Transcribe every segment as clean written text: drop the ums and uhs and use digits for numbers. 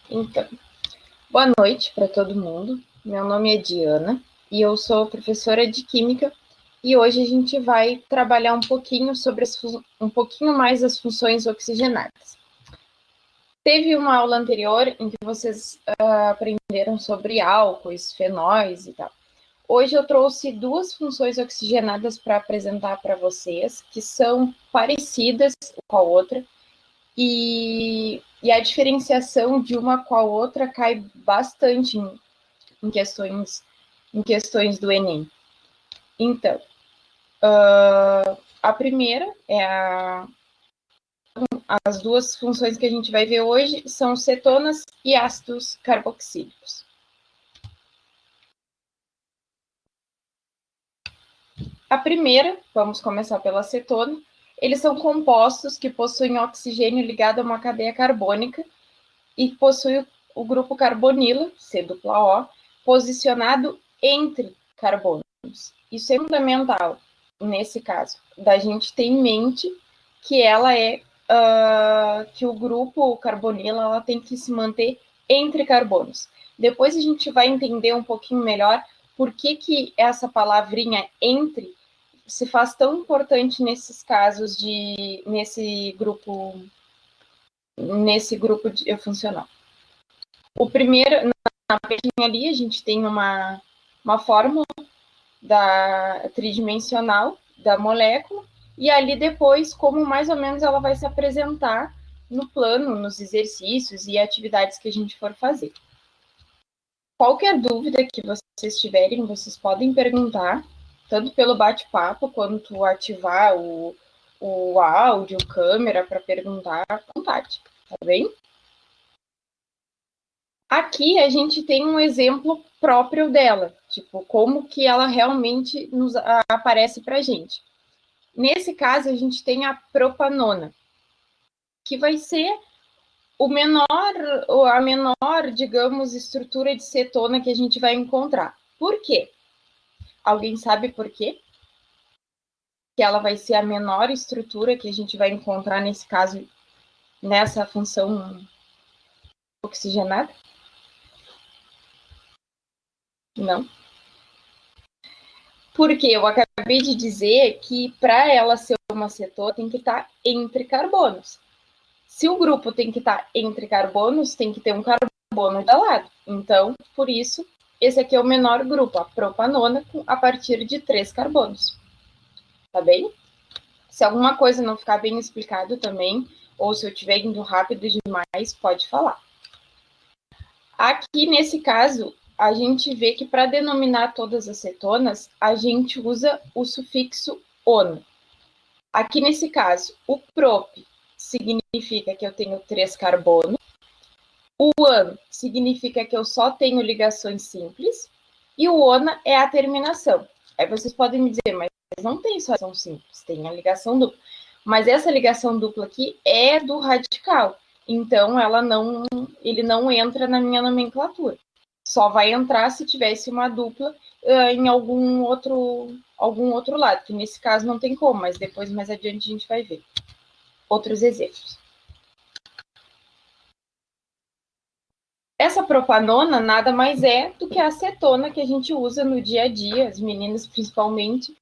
Então, boa noite para todo mundo. Meu nome é Diana e eu sou professora de Química e hoje a gente vai trabalhar um pouquinho sobre um pouquinho mais as funções oxigenadas. Teve uma aula anterior em que vocês aprenderam sobre álcoois, fenóis e tal. Hoje eu trouxe duas funções oxigenadas para apresentar para vocês, que são parecidas com a outra, e a diferenciação de uma com a outra cai bastante em questões do Enem. Então, a primeira as duas funções que a gente vai ver hoje são cetonas e ácidos carboxílicos. A primeira, vamos começar pela cetona, eles são compostos que possuem oxigênio ligado a uma cadeia carbônica e possui o grupo carbonila, C-O, posicionado entre carbonos. Isso é fundamental, nesse caso, da gente ter em mente que ela que o grupo carbonila ela tem que se manter entre carbonos. Depois a gente vai entender um pouquinho melhor por que essa palavrinha entre se faz tão importante nesses casos nesse grupo funcional. O primeiro, na página ali, a gente tem uma fórmula tridimensional da molécula, e ali depois, como mais ou menos ela vai se apresentar no plano, nos exercícios e atividades que a gente for fazer. Qualquer dúvida que vocês tiverem, vocês podem perguntar, tanto pelo bate-papo, quanto ativar o áudio, câmera, para perguntar à vontade, tá bem? Aqui a gente tem um exemplo próprio dela, tipo, como que ela realmente aparece para a gente. Nesse caso, a gente tem a propanona, que vai ser a menor, digamos, estrutura de cetona que a gente vai encontrar. Por quê? Alguém sabe por quê? Que ela vai ser a menor estrutura que a gente vai encontrar, nesse caso, nessa função oxigenada? Não. Porque eu acabei de dizer que para ela ser uma cetona tem que estar entre carbonos. Se o grupo tem que estar entre carbonos, tem que ter um carbono de lado. Então, por isso, esse aqui é o menor grupo, a propanona, a partir de 3 carbonos. Tá bem? Se alguma coisa não ficar bem explicado também, ou se eu estiver indo rápido demais, pode falar. Aqui, nesse caso, a gente vê que para denominar todas as cetonas, a gente usa o sufixo "ona". Aqui, nesse caso, o prop significa que eu tenho 3 carbonos, o "an" significa que eu só tenho ligações simples, e o "ona" é a terminação. Aí vocês podem me dizer, mas não tem só ligação simples, tem a ligação dupla. Mas essa ligação dupla aqui é do radical, então ele não entra na minha nomenclatura. Só vai entrar se tivesse uma dupla em algum outro lado, que nesse caso não tem como, mas depois, mais adiante, a gente vai ver outros exemplos. Essa propanona nada mais é do que a acetona que a gente usa no dia a dia, as meninas principalmente,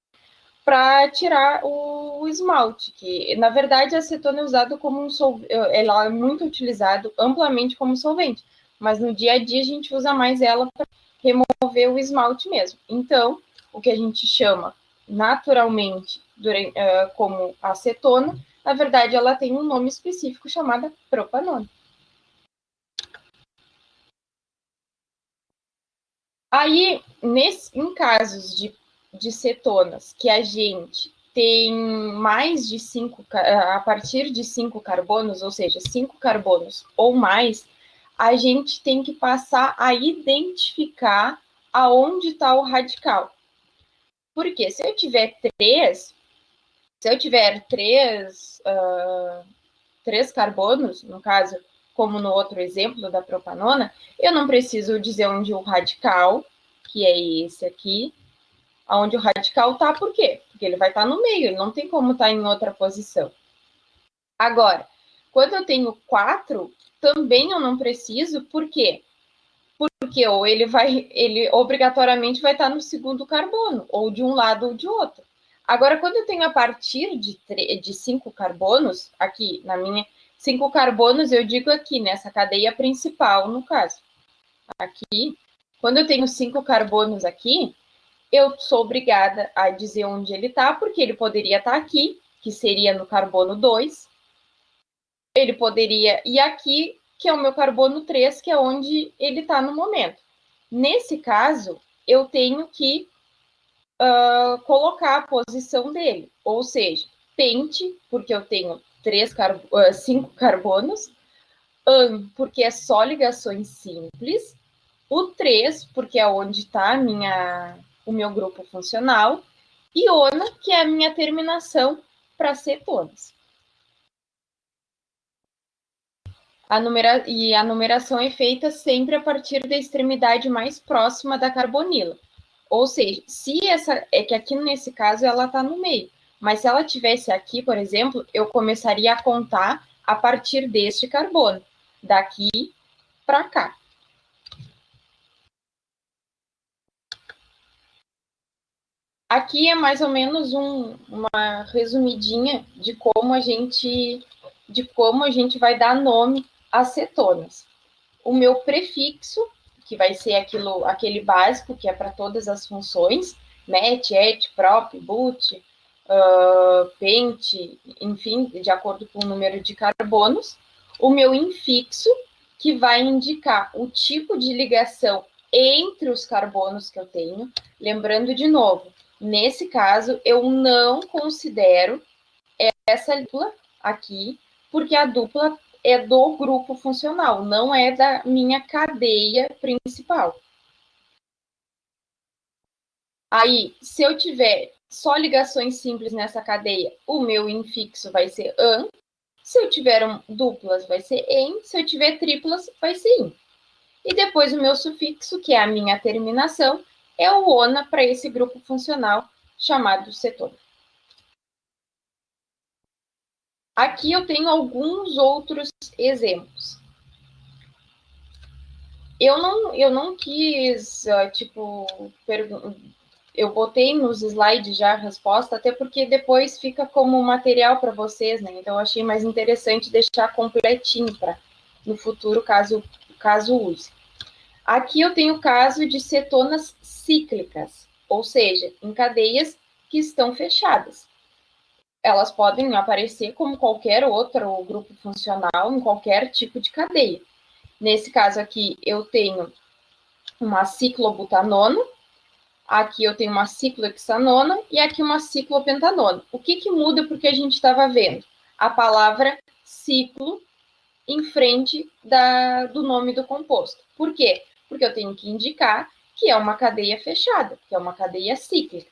para tirar o esmalte, que na verdade a acetona é usada como um solvente, ela é muito utilizada amplamente como solvente, mas no dia a dia a gente usa mais ela para remover o esmalte mesmo. Então, o que a gente chama naturalmente como acetona, na verdade ela tem um nome específico chamada propanona. Aí, em casos de cetonas que a gente tem mais de 5, a partir de 5 carbonos, ou seja, 5 carbonos ou mais, a gente tem que passar a identificar aonde está o radical. Porque se eu tiver três carbonos, no caso, como no outro exemplo da propanona, eu não preciso dizer onde o radical, que é esse aqui, onde o radical está, por quê? Porque ele vai estar no meio, ele não tem como estar em outra posição. Agora, quando eu tenho 4, também eu não preciso, por quê? Porque ou ele obrigatoriamente vai estar no segundo carbono, ou de um lado ou de outro. Agora, quando eu tenho a partir de 5 carbonos, aqui na minha, 5 carbonos, eu digo aqui, nessa cadeia principal, no caso. Aqui, quando eu tenho 5 carbonos aqui, eu sou obrigada a dizer onde ele está, porque ele poderia estar aqui, que seria no carbono 2. Ele poderia ir aqui, que é o meu carbono 3, que é onde ele está no momento. Nesse caso, eu tenho que colocar a posição dele, ou seja, pente, porque eu tenho 5 carbonos, porque é só ligações simples, o 3, porque é onde está o meu grupo funcional, e ona, que é a minha terminação para cetonas. E a numeração é feita sempre a partir da extremidade mais próxima da carbonila. Ou seja, é que aqui nesse caso ela está no meio, mas se ela tivesse aqui, por exemplo, eu começaria a contar a partir deste carbono, daqui para cá. Aqui é mais ou menos uma resumidinha de como a gente vai dar nome às cetonas. O meu prefixo, que vai ser aquele básico, que é para todas as funções, met, et, prop, but, pente, enfim, de acordo com o número de carbonos. O meu infixo, que vai indicar o tipo de ligação entre os carbonos que eu tenho. Lembrando de novo, nesse caso, eu não considero essa dupla aqui, porque a dupla é do grupo funcional, não é da minha cadeia principal. Aí, se eu tiver só ligações simples nessa cadeia, o meu infixo vai ser an. Se eu tiver duplas, vai ser en. Se eu tiver triplas, vai ser in. E depois o meu sufixo, que é a minha terminação, é o ona para esse grupo funcional chamado cetona. Aqui eu tenho alguns outros exemplos. Eu não quis, eu botei nos slides já a resposta, até porque depois fica como material para vocês, né? Então, eu achei mais interessante deixar completinho para no futuro, caso use. Aqui eu tenho o caso de cetonas cíclicas, ou seja, em cadeias que estão fechadas. Elas podem aparecer como qualquer outro grupo funcional em qualquer tipo de cadeia. Nesse caso aqui, eu tenho uma ciclobutanona, aqui eu tenho uma ciclohexanona e aqui uma ciclopentanona. O que muda porque a gente estava vendo? A palavra ciclo em frente do nome do composto. Por quê? Porque eu tenho que indicar que é uma cadeia fechada, que é uma cadeia cíclica.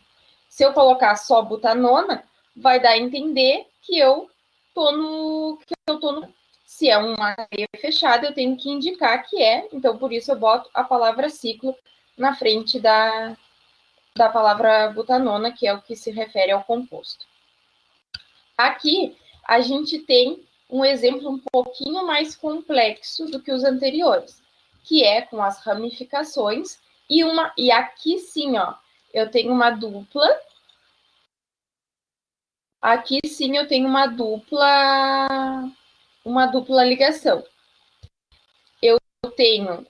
Se eu colocar só butanona, vai dar a entender que eu estou no. Se é uma cadeia fechada, eu tenho que indicar que é, então por isso eu boto a palavra ciclo na frente da palavra butanona, que é o que se refere ao composto. Aqui a gente tem um exemplo um pouquinho mais complexo do que os anteriores, que é com as ramificações e aqui sim, ó, eu tenho uma dupla. Aqui sim eu tenho uma dupla ligação. Eu tenho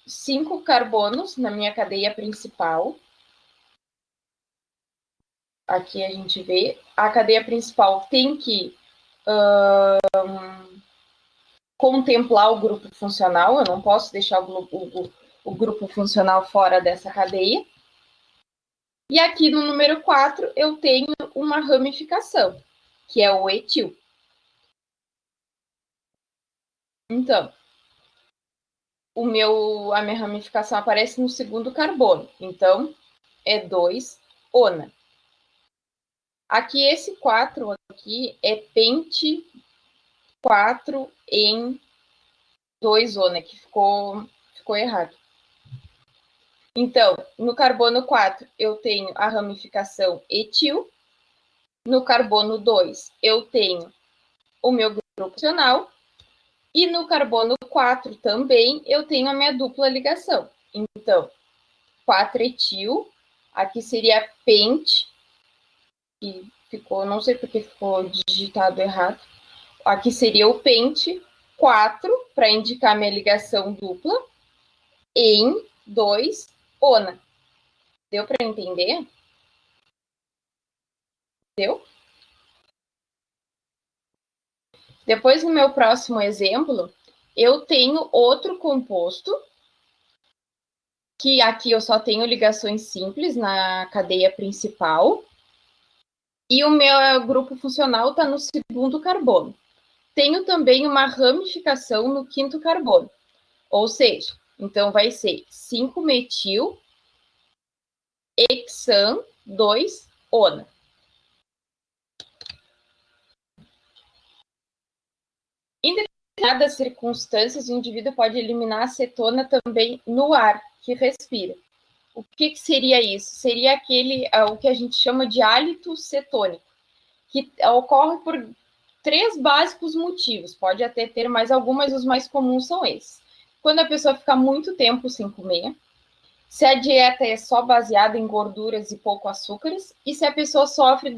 5 carbonos na minha cadeia principal. Aqui a gente vê. A cadeia principal tem que contemplar o grupo funcional. Eu não posso deixar o grupo funcional fora dessa cadeia. E aqui no número 4 eu tenho uma ramificação, que é o etil. Então, a minha ramificação aparece no segundo carbono. Então, é 2-ona. Aqui, esse 4 aqui é pente 4 em 2-ona, que ficou errado. Então, no carbono 4, eu tenho a ramificação etil. No carbono 2, eu tenho o meu grupo funcional. E no carbono 4 também eu tenho a minha dupla ligação. Então, 4-etil, aqui seria pente, e ficou, não sei porque ficou digitado errado. Aqui seria o pente 4, para indicar minha ligação dupla, em 2, ona. Deu para entender? Deu? Depois, no meu próximo exemplo, eu tenho outro composto, que aqui eu só tenho ligações simples na cadeia principal, e o meu grupo funcional está no segundo carbono. Tenho também uma ramificação no quinto carbono, ou seja, então vai ser 5-metil, hexan, 2, ona. Em determinadas circunstâncias, o indivíduo pode eliminar a acetona também no ar que respira. O que seria isso? Seria o que a gente chama de hálito cetônico, que ocorre por 3 básicos motivos. Pode até ter mais algum, mas os mais comuns são esses. Quando a pessoa fica muito tempo sem comer, se a dieta é só baseada em gorduras e pouco açúcares, e se a pessoa sofre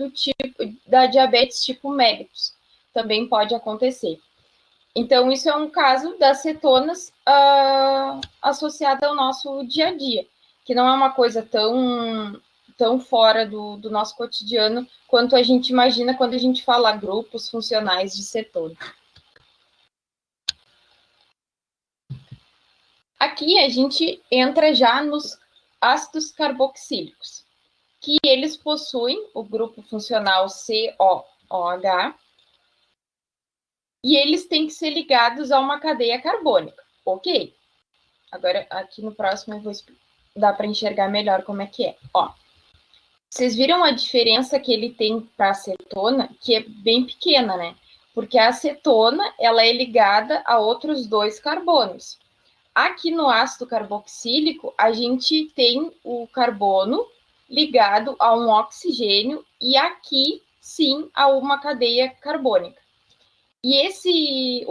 da diabetes tipo mellitus, também pode acontecer. Então, isso é um caso das cetonas associada ao nosso dia a dia, que não é uma coisa tão fora do nosso cotidiano quanto a gente imagina quando a gente fala grupos funcionais de cetona. Aqui a gente entra já nos ácidos carboxílicos, que eles possuem o grupo funcional COOH, e eles têm que ser ligados a uma cadeia carbônica, ok? Agora, aqui no próximo, eu vou dar para enxergar melhor como é que é. Ó, vocês viram a diferença que ele tem para a acetona, que é bem pequena, né? Porque a acetona, ela é ligada a outros 2 carbonos. Aqui no ácido carboxílico, a gente tem o carbono ligado a um oxigênio e aqui, sim, a uma cadeia carbônica. E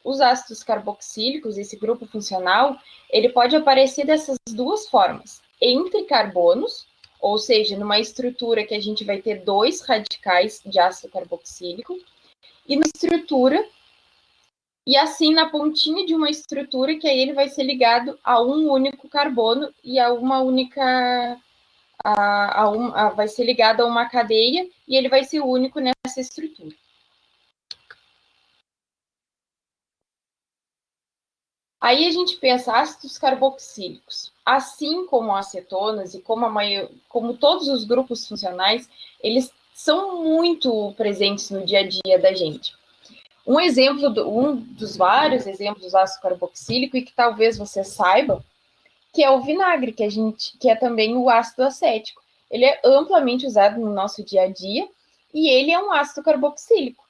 os ácidos carboxílicos, esse grupo funcional, ele pode aparecer dessas 2 formas. Entre carbonos, ou seja, numa estrutura que a gente vai ter 2 radicais de ácido carboxílico, e na estrutura, e assim na pontinha de uma estrutura que aí ele vai ser ligado a um único carbono e a uma única... vai ser ligado a uma cadeia e ele vai ser único nessa estrutura. Aí a gente pensa ácidos carboxílicos. Assim como acetonas e como todos os grupos funcionais, eles são muito presentes no dia a dia da gente. Um dos vários exemplos do ácido carboxílico, e que talvez você saiba, que é o vinagre, que é também o ácido acético. Ele é amplamente usado no nosso dia a dia e ele é um ácido carboxílico.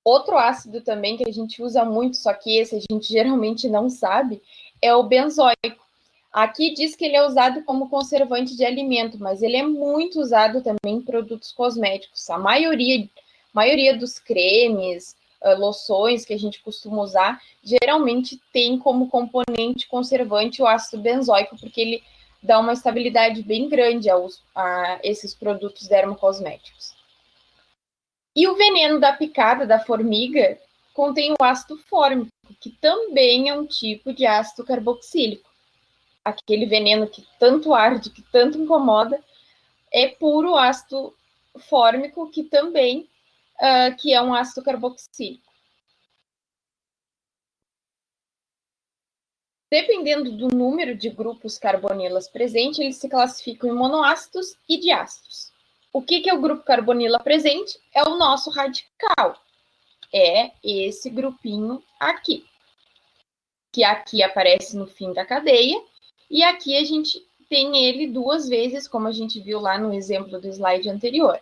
Outro ácido também que a gente usa muito, só que esse a gente geralmente não sabe, é o benzoico. Aqui diz que ele é usado como conservante de alimento, mas ele é muito usado também em produtos cosméticos. A maioria dos cremes, loções que a gente costuma usar, geralmente tem como componente conservante o ácido benzoico, porque ele dá uma estabilidade bem grande a esses produtos dermocosméticos. E o veneno da picada da formiga contém o ácido fórmico, que também é um tipo de ácido carboxílico. Aquele veneno que tanto arde, que tanto incomoda, é puro ácido fórmico, que também que é um ácido carboxílico. Dependendo do número de grupos carbonilas presente, eles se classificam em monoácidos e diácidos. O que é o grupo carbonila presente? É o nosso radical. É esse grupinho aqui, que aqui aparece no fim da cadeia, e aqui a gente tem ele 2 vezes, como a gente viu lá no exemplo do slide anterior.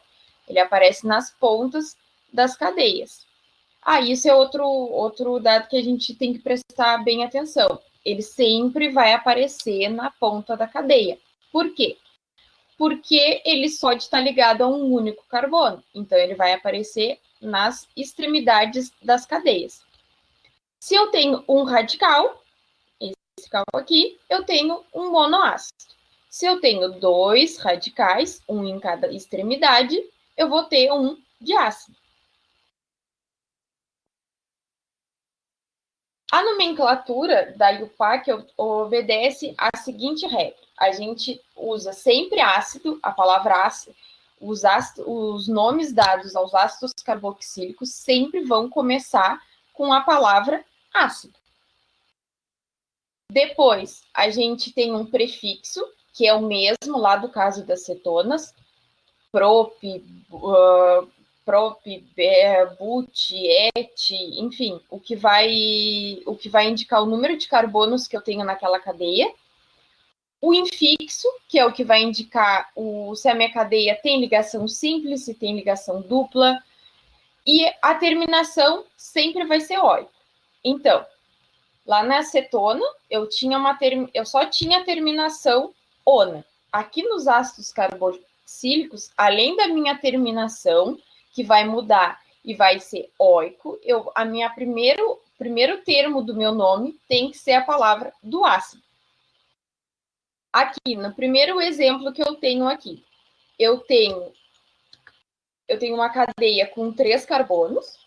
Ele aparece nas pontas das cadeias. Isso é outro dado que a gente tem que prestar bem atenção. Ele sempre vai aparecer na ponta da cadeia. Por quê? Porque ele só está ligado a um único carbono. Então, ele vai aparecer nas extremidades das cadeias. Se eu tenho um radical, esse cálculo aqui, eu tenho um monoácido. Se eu tenho 2 radicais, um em cada extremidade, eu vou ter um diácido. A nomenclatura da IUPAC obedece à seguinte regra. A gente usa sempre ácido, a palavra ácido, os nomes dados aos ácidos carboxílicos sempre vão começar com a palavra ácido. Depois, a gente tem um prefixo, que é o mesmo lá do caso das cetonas, prop, but, et, enfim, o que vai indicar o número de carbonos que eu tenho naquela cadeia. O infixo, que é o que vai indicar se a minha cadeia tem ligação simples, se tem ligação dupla, e a terminação sempre vai ser óico. Então, lá na acetona, eu só tinha a terminação ona. Aqui nos ácidos carboxílicos, além da minha terminação, que vai mudar e vai ser óico, primeiro termo do meu nome tem que ser a palavra do ácido. Aqui, no primeiro exemplo que eu tenho aqui, eu tenho uma cadeia com 3 carbonos.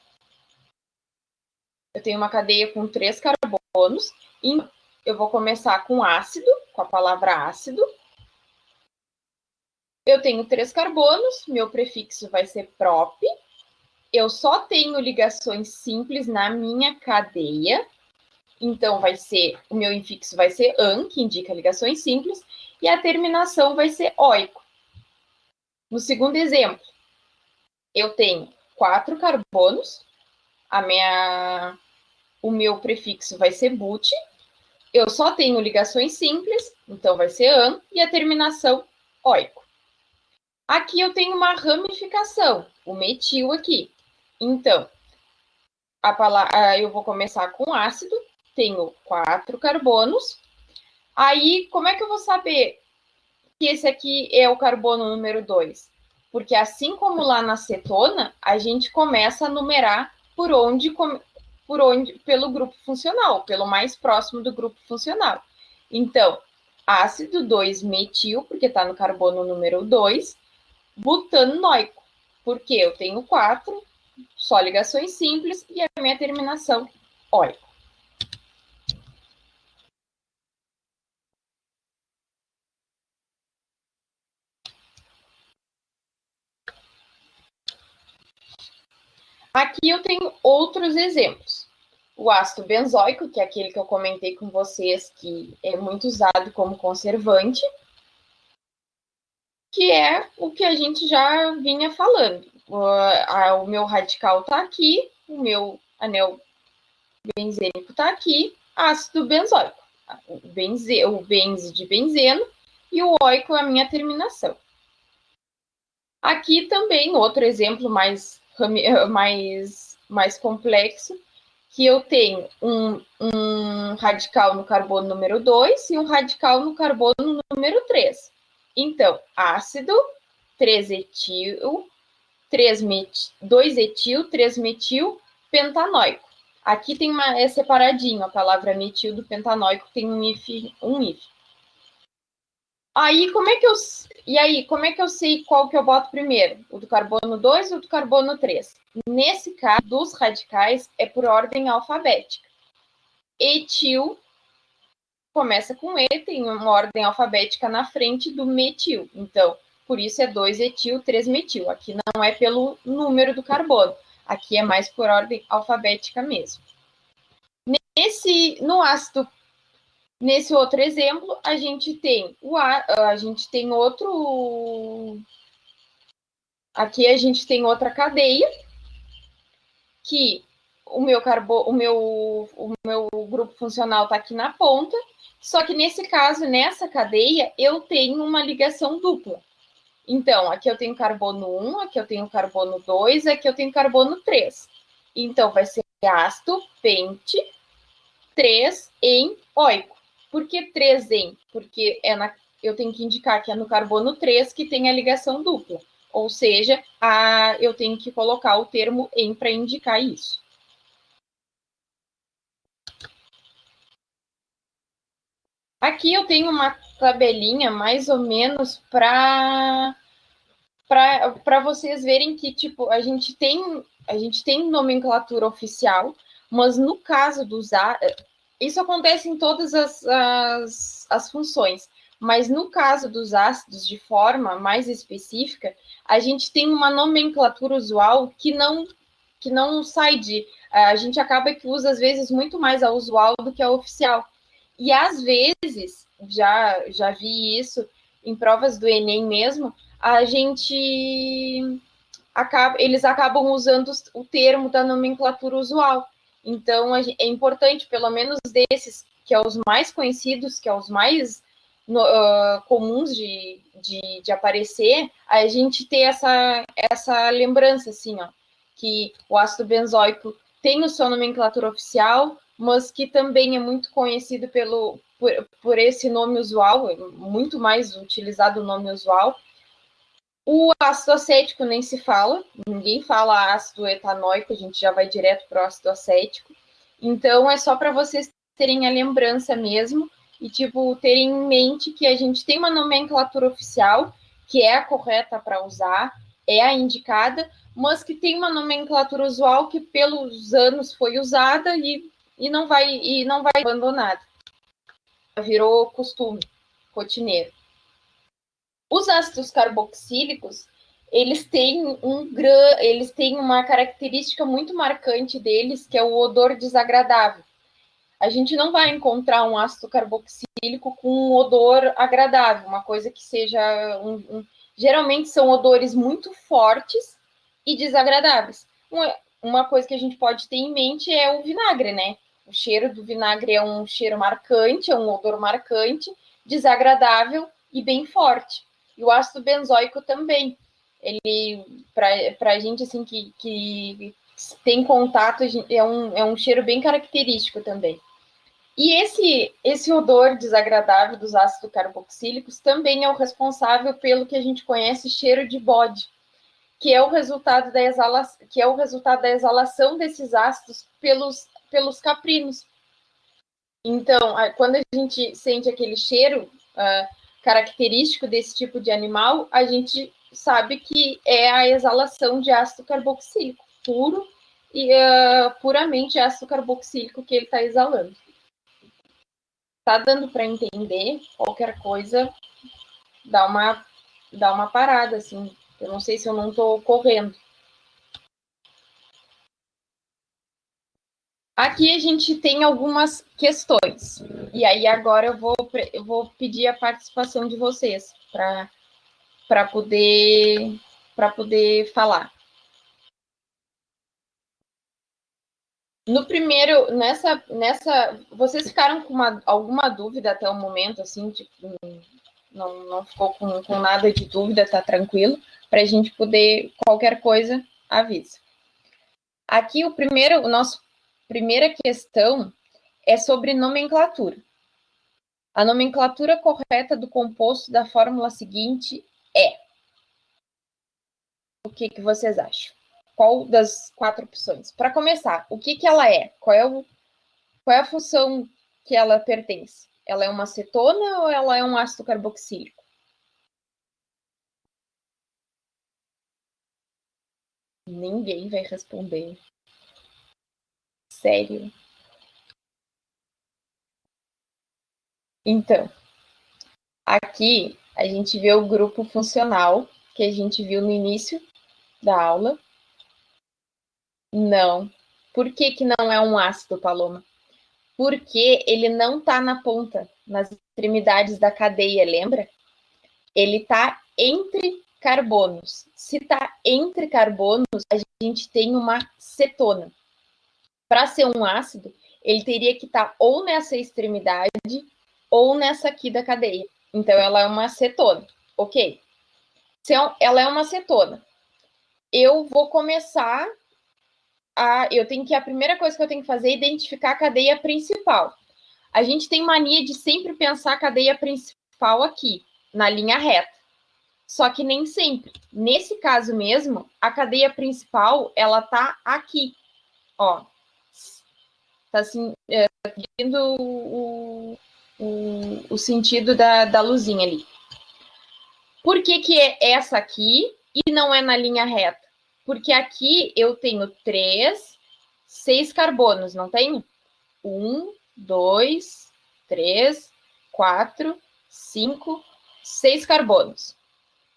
Eu tenho uma cadeia com 3 carbonos. E eu vou começar com ácido, com a palavra ácido. Eu tenho 3 carbonos, meu prefixo vai ser prop. Eu só tenho ligações simples na minha cadeia. Então, o meu infixo vai ser an, que indica ligações simples, e a terminação vai ser óico. No segundo exemplo, eu tenho 4 carbonos, o meu prefixo vai ser but, eu só tenho ligações simples, então vai ser an, e a terminação óico. Aqui eu tenho uma ramificação, o metil aqui. Então, eu vou começar com ácido, tenho 4 carbonos. Aí, como é que eu vou saber que esse aqui é o carbono número 2? Porque assim como lá na cetona, a gente começa a numerar pelo grupo funcional, pelo mais próximo do grupo funcional. Então, ácido 2-metil, porque está no carbono número 2, butano noico, porque eu tenho 4, só ligações simples, e a minha terminação óico. Aqui eu tenho outros exemplos. O ácido benzoico, que é aquele que eu comentei com vocês, que é muito usado como conservante, que é o que a gente já vinha falando. O meu radical está aqui, o meu anel benzênico está aqui, ácido benzoico. O benze de benzeno e o oico é a minha terminação. Aqui também outro exemplo mais complexo, que eu tenho um radical no carbono número 2 e um radical no carbono número 3. Então, ácido, 3-etil, 2-etil, 3-metil, pentanoico. Aqui tem é separadinho, a palavra metil do pentanoico tem um if. Aí, como é que eu sei qual que eu boto primeiro? O do carbono 2 ou do carbono 3? Nesse caso, dos radicais, é por ordem alfabética. Etil começa com E, tem uma ordem alfabética na frente do metil. Então, por isso é 2-etil, 3-metil. Aqui não é pelo número do carbono. Aqui é mais por ordem alfabética mesmo. Nesse outro exemplo, a gente tem Aqui a gente tem outra cadeia que o meu grupo funcional está aqui na ponta, só que nesse caso, nessa cadeia, eu tenho uma ligação dupla. Então, aqui eu tenho carbono 1, aqui eu tenho carbono 2, aqui eu tenho carbono 3. Então, vai ser ácido, pente, 3 em oico. Por que 3 em? Porque eu tenho que indicar que é no carbono 3 que tem a ligação dupla. Ou seja, eu tenho que colocar o termo em para indicar isso. Aqui eu tenho uma tabelinha mais ou menos para vocês verem que, tipo, a gente tem nomenclatura oficial, mas no caso dos isso acontece em todas as funções, mas no caso dos ácidos, de forma mais específica, a gente tem uma nomenclatura usual que não sai de... A gente acaba que usa, às vezes, muito mais a usual do que a oficial. E, às vezes, já vi isso em provas do Enem mesmo, a gente eles acabam usando o termo da nomenclatura usual. Então, é importante, pelo menos desses, que é os mais conhecidos, que é os mais comuns de aparecer, a gente ter essa lembrança, assim, ó, que o ácido benzoico tem a sua nomenclatura oficial, mas que também é muito conhecido por esse nome usual, muito mais utilizado o nome usual. O ácido acético nem se fala, ninguém fala ácido etanóico, a gente já vai direto para o ácido acético. Então, é só para vocês terem a lembrança mesmo e, tipo, terem em mente que a gente tem uma nomenclatura oficial, que é a correta para usar, é a indicada, mas que tem uma nomenclatura usual que pelos anos foi usada e não vai abandonada. Virou costume rotineiro. Os ácidos carboxílicos, eles têm uma característica muito marcante deles, que é o odor desagradável. A gente não vai encontrar um ácido carboxílico com um odor agradável, uma coisa que seja... Geralmente são odores muito fortes e desagradáveis. Uma coisa que a gente pode ter em mente é o vinagre, né? O cheiro do vinagre é um cheiro marcante, é um odor marcante, desagradável e bem forte. E o ácido benzoico também. Ele, para a gente, assim, que tem contato, é um cheiro bem característico também. E esse odor desagradável dos ácidos carboxílicos também é o responsável pelo que a gente conhece cheiro de bode, que é o resultado da exalação desses ácidos pelos caprinos. Então, quando a gente sente aquele cheiro característico desse tipo de animal, a gente sabe que é a exalação de ácido carboxílico puro e puramente ácido carboxílico que ele está exalando. Tá dando para entender? Qualquer coisa, dá uma parada, assim. Eu não sei se eu não estou correndo. Aqui a gente tem algumas questões. E aí agora eu vou pedir a participação de vocês para poder falar. No primeiro, vocês ficaram com alguma dúvida até o momento, assim, tipo, não ficou com nada de dúvida, tá tranquilo? Para a gente poder, qualquer coisa, avisa. Aqui nossa primeira questão é sobre nomenclatura. A nomenclatura correta do composto da fórmula seguinte é... O que vocês acham? Qual das 4 opções? Para começar, o que ela é? Qual é a função que ela pertence? Ela é uma acetona ou ela é um ácido carboxílico? Ninguém vai responder. Sério? Então, aqui a gente vê o grupo funcional que a gente viu no início da aula. Não. Por que não é um ácido, Paloma? Porque ele não está na ponta, nas extremidades da cadeia, lembra? Ele está entre carbonos. Se está entre carbonos, a gente tem uma cetona. Para ser um ácido, ele teria que estar ou nessa extremidade ou nessa aqui da cadeia. Então, ela é uma cetona, ok? Se ela é uma cetona, eu vou começar a primeira coisa que eu tenho que fazer é identificar a cadeia principal. A gente tem mania de sempre pensar a cadeia principal aqui, na linha reta. Só que nem sempre. Nesse caso mesmo, a cadeia principal, ela tá aqui, ó. Tá assim, seguindo o sentido da luzinha ali. Por que é essa aqui e não é na linha reta? Porque aqui eu tenho 6 carbonos, não tenho? 1, 2, 3, 4, 5, 6 carbonos.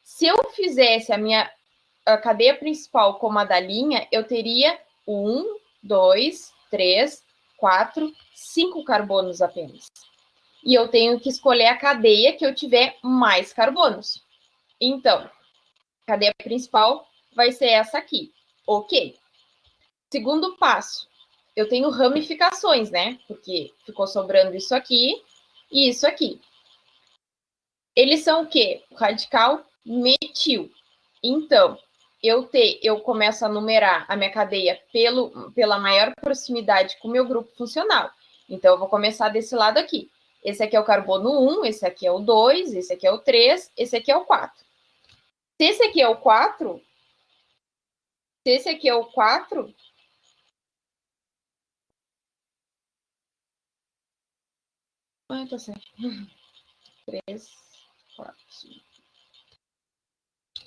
Se eu fizesse a cadeia principal como a da linha, eu teria 1, 2, 3, 4, 5 carbonos apenas. E eu tenho que escolher a cadeia que eu tiver mais carbonos. Então, a cadeia principal vai ser essa aqui. Ok. Segundo passo, eu tenho ramificações, né? Porque ficou sobrando isso aqui e isso aqui. Eles são o quê? O radical metil. Então, eu começo a numerar a minha cadeia pela maior proximidade com o meu grupo funcional. Então, eu vou começar desse lado aqui. Esse aqui é o carbono 1, esse aqui é o 2, esse aqui é o 3, esse aqui é o 4. Se esse aqui é o 4, Ah, tá certo. 3, 4.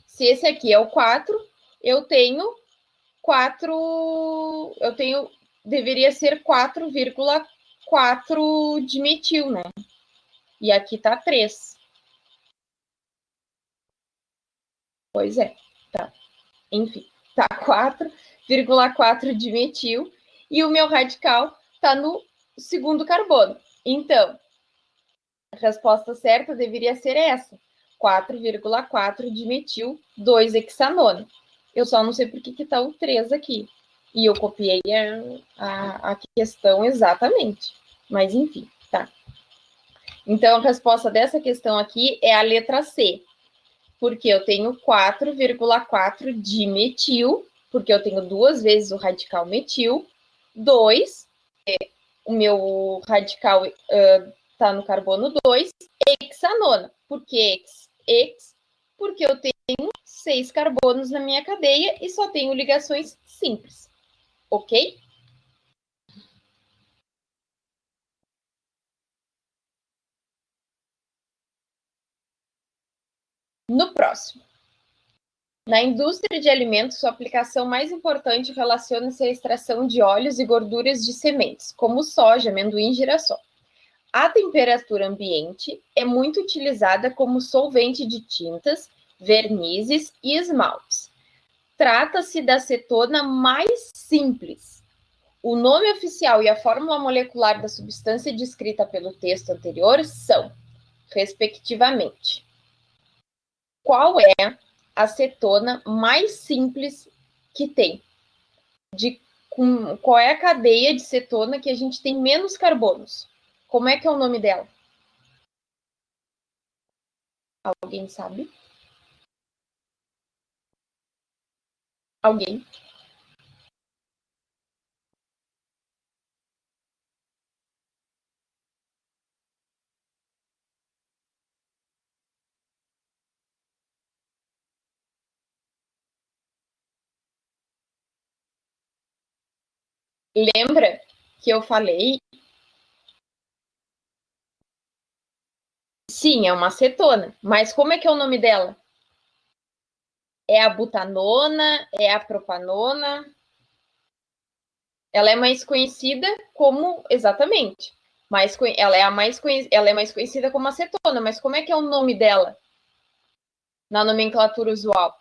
Se esse aqui é o 4, eu tenho 4. Deveria ser 4,4 de metil, né? E aqui tá 3. Pois é, tá. Enfim, tá 4,4 de metil. E o meu radical tá no segundo carbono. Então, a resposta certa deveria ser essa: 4,4 de metil 2-hexanona. Eu só não sei por que está o 3 aqui. E eu copiei a questão exatamente. Mas, enfim, tá. Então, a resposta dessa questão aqui é a letra C. Porque eu tenho 4,4 de metil, porque eu tenho 2 vezes o radical metil. 2, o meu radical está no carbono 2, hexanona. Por que hex? Porque eu tenho 6 carbonos na minha cadeia e só tenho ligações simples. Ok? No próximo. Na indústria de alimentos, sua aplicação mais importante relaciona-se à extração de óleos e gorduras de sementes, como soja, amendoim e girassol. A temperatura ambiente é muito utilizada como solvente de tintas, vernizes e esmaltes. Trata-se da acetona mais simples. O nome oficial e a fórmula molecular da substância descrita pelo texto anterior são, respectivamente, qual é a acetona mais simples que tem? Qual é a cadeia de cetona que a gente tem menos carbonos? Como é que é o nome dela? Alguém sabe? Alguém? Lembra que eu falei? Sim, é uma acetona. Mas como é que é o nome dela? É a butanona? É a propanona? Ela é mais conhecida como, exatamente, ela é mais conhecida como acetona, mas como é que é o nome dela na nomenclatura usual?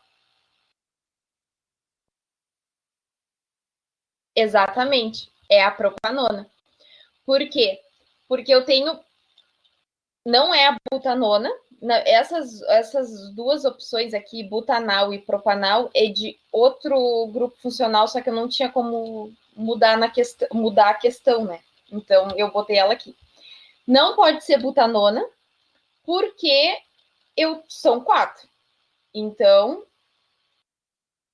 Exatamente, é a propanona. Por quê? Porque eu tenho, não é a butanona, essas duas opções aqui, butanal e propanal, é de outro grupo funcional, só que eu não tinha como mudar a questão, né? Então eu botei ela aqui. Não pode ser butanona, porque são 4. Então,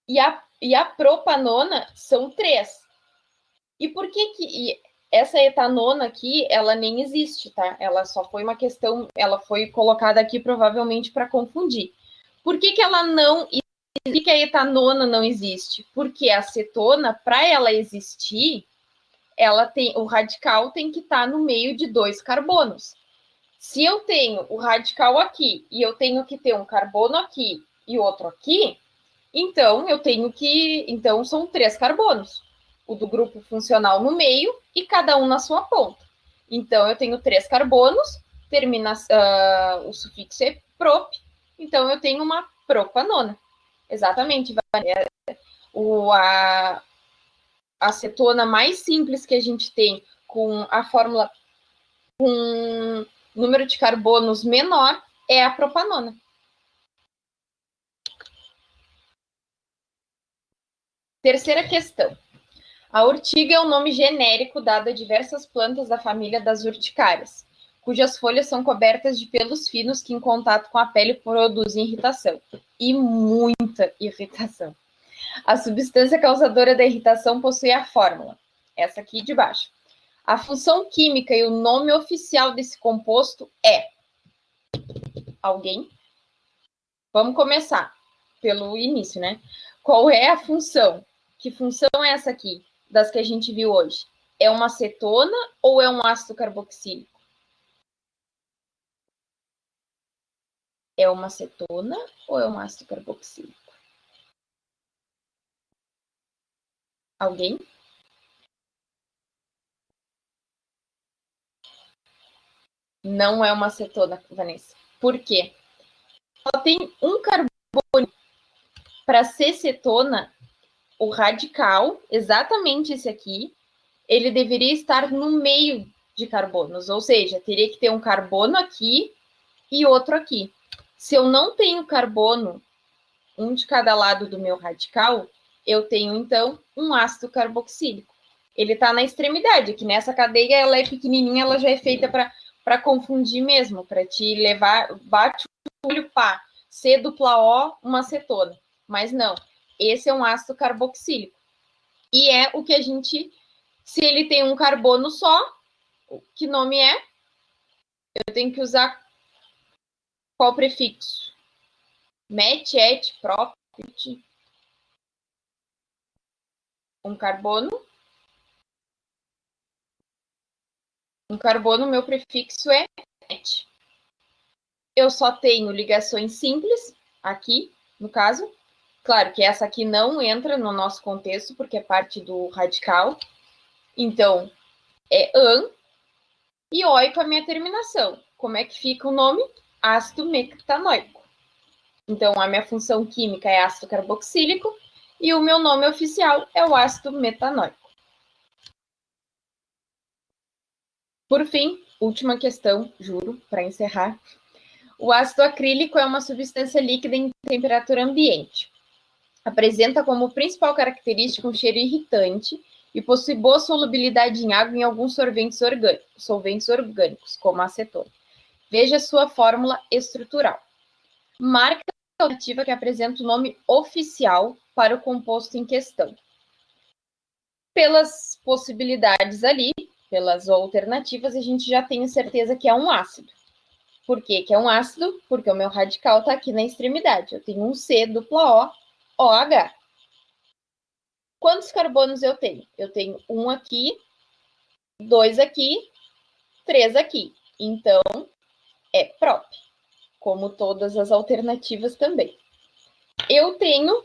e a propanona são 3. E por que essa etanona aqui, ela nem existe, tá? Ela só foi uma questão, ela foi colocada aqui provavelmente para confundir. Por que ela não existe? Por que a etanona não existe? Porque a acetona, para ela existir, o radical tem que estar no meio de 2 carbonos. Se eu tenho o radical aqui e eu tenho que ter um carbono aqui e outro aqui, então então são 3 carbonos. O do grupo funcional no meio e cada um na sua ponta. Então eu tenho 3 carbonos, o sufixo é prop, então eu tenho uma propanona. Exatamente. A acetona mais simples que a gente tem, com a fórmula com número de carbonos menor, é a propanona. Terceira questão. A urtiga é um nome genérico dado a diversas plantas da família das urticárias, cujas folhas são cobertas de pelos finos que, em contato com a pele, produzem irritação. E muita irritação. A substância causadora da irritação possui a fórmula, essa aqui de baixo. A função química e o nome oficial desse composto é... Alguém? Vamos começar pelo início, né? Qual é a função? Que função é essa aqui, das que a gente viu hoje? É uma acetona ou é um ácido carboxílico? É uma acetona ou é um ácido carboxílico? Alguém? Não é uma acetona, Vanessa. Por quê? Só tem um carbono. Para ser cetona, o radical, exatamente esse aqui, ele deveria estar no meio de carbonos, ou seja, teria que ter um carbono aqui e outro aqui. Se eu não tenho carbono, um de cada lado do meu radical, eu tenho, então, um ácido carboxílico. Ele está na extremidade, que nessa cadeia ela é pequenininha, ela já é feita para confundir mesmo, para te levar, bate o olho, pá, C dupla O, uma acetona. Mas não, esse é um ácido carboxílico. E é o que a gente, se ele tem um carbono só, que nome é? Eu tenho que usar qual prefixo? Met, et, prop, um carbono. Um carbono, meu prefixo é met. Eu só tenho ligações simples, aqui, no caso. Claro que essa aqui não entra no nosso contexto, porque é parte do radical. Então, é an e oi com a minha terminação. Como é que fica o nome? Ácido metanoico. Então, a minha função química é ácido carboxílico e o meu nome oficial é o ácido metanoico. Por fim, última questão, juro, para encerrar. O ácido acrílico é uma substância líquida em temperatura ambiente. Apresenta como principal característica um cheiro irritante e possui boa solubilidade em água em alguns solventes orgânicos, como a acetona. Veja sua fórmula estrutural. Marca a alternativa que apresenta o nome oficial para o composto em questão. Pelas possibilidades ali, pelas alternativas, a gente já tem certeza que é um ácido. Por que é um ácido? Porque o meu radical está aqui na extremidade. Eu tenho um C dupla O, OH. Quantos carbonos eu tenho? Eu tenho um aqui, 2 aqui, 3 aqui. Então, é prop, como todas as alternativas também. Eu tenho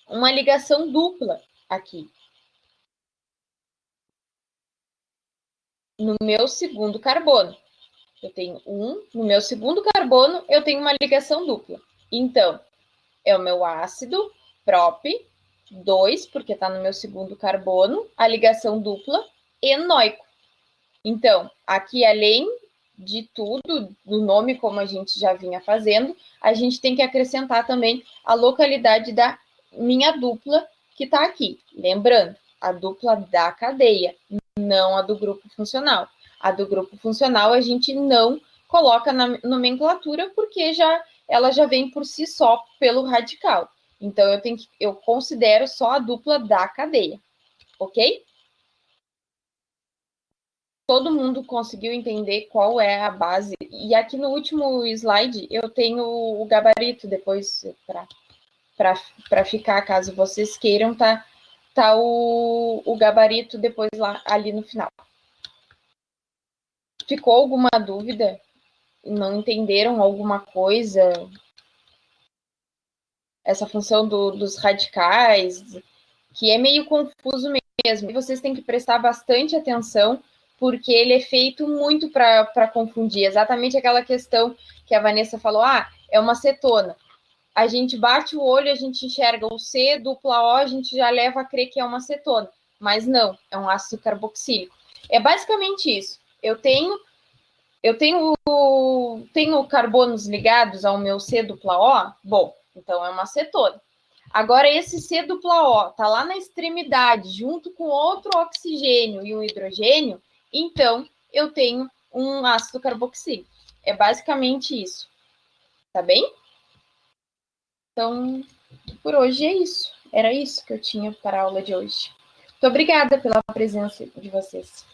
uma ligação dupla aqui. No meu segundo carbono. Eu tenho um, no meu segundo carbono, eu tenho uma ligação dupla. Então, é o meu ácido, prop, 2, porque está no meu segundo carbono, a ligação dupla, enoico. Então, aqui, além de tudo, do nome, como a gente já vinha fazendo, a gente tem que acrescentar também a localidade da minha dupla, que está aqui. Lembrando, a dupla da cadeia, não a do grupo funcional. A do grupo funcional a gente não coloca na nomenclatura, porque ela já vem por si só pelo radical. Então, eu considero só a dupla da cadeia, ok? Todo mundo conseguiu entender qual é a base. E aqui no último slide eu tenho o gabarito depois para ficar, caso vocês queiram, tá o gabarito depois lá ali no final. Ficou alguma dúvida? não entenderam alguma coisa, essa função dos radicais, que é meio confuso mesmo. E vocês têm que prestar bastante atenção, porque ele é feito muito para confundir. Exatamente aquela questão que a Vanessa falou, é uma cetona. A gente bate o olho, a gente enxerga o C, dupla O, a gente já leva a crer que é uma cetona. Mas não, é um ácido carboxílico. É basicamente isso. Eu tenho carbonos ligados ao meu C dupla O, bom, então é uma cetona. Agora, esse C dupla O está lá na extremidade, junto com outro oxigênio e um hidrogênio, então eu tenho um ácido carboxílico. É basicamente isso. Tá bem? Então, por hoje é isso. Era isso que eu tinha para a aula de hoje. Muito obrigada pela presença de vocês.